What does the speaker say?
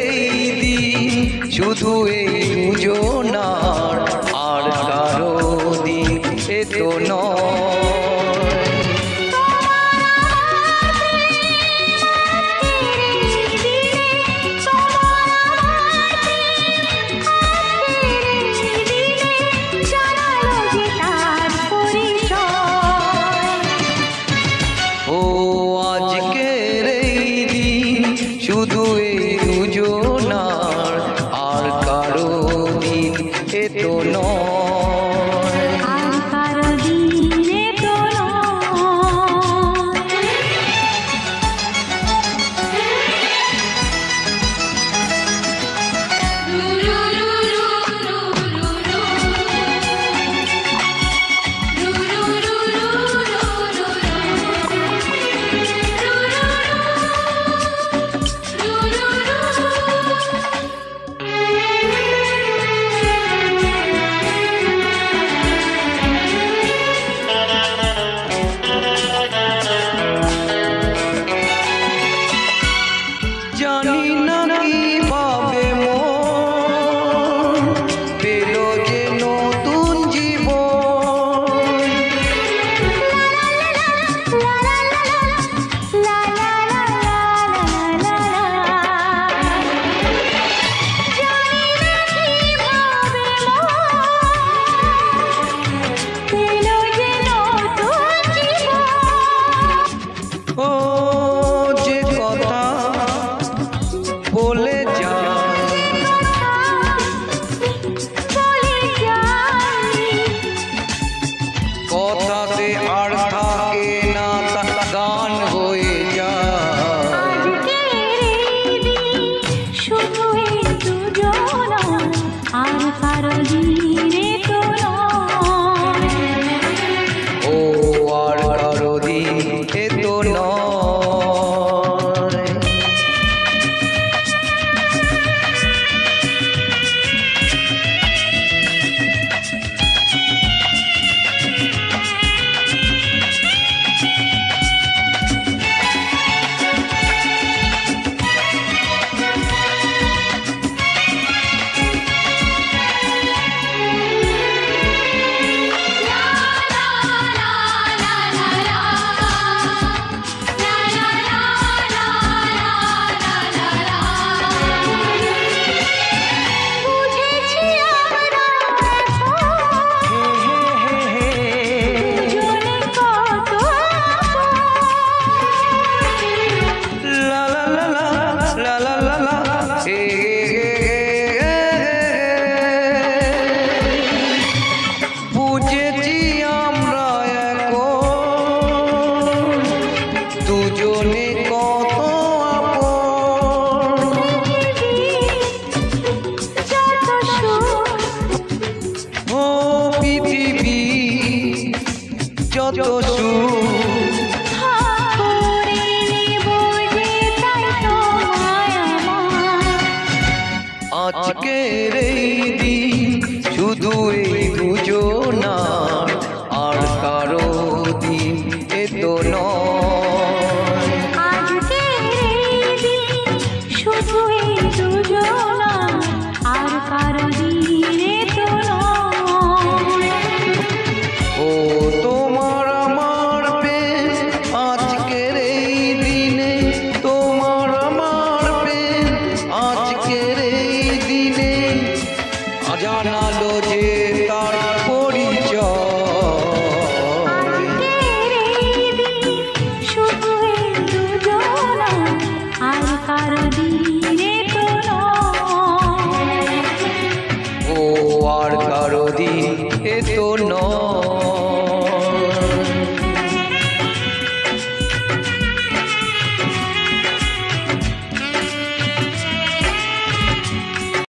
এই দিন শুধু এই দুজনার, আর কারো দিন এ তো নয়। শুধু এই দুজনার, আর কারো দিন এ তো নয়। আর কারো দিন এ তো জানি না কিভাবে মন পেল যে নতুন জীবন। ও যে কথা বলে যায়, কথাতে আর থাকে না, তা গান হয়ে যায়। শুধু এই দুজনা, আর কারো দিন এ তো নয়। ও আর কারো দিন এ তো নয়। বুঝেছি আমরা এখন দুজনে কত আপন। ও পৃথিবী যত সুখ, আজকের এই দিন শুধু এই দুজনার, আর কারো দিন এ তো নয়। শুধু এই দুজনা, আর কারো দিন এ তো নয়। ও তোমার আমার প্রেম আজকের এই দিনে, তোমার আমার প্রেম আজকের এই দিনে জানালো যে তার পরিচয়। শুধু এই দুজনা, আর কারো দিন এ তো নয়। ও আর কারো দিন এ তো নয়।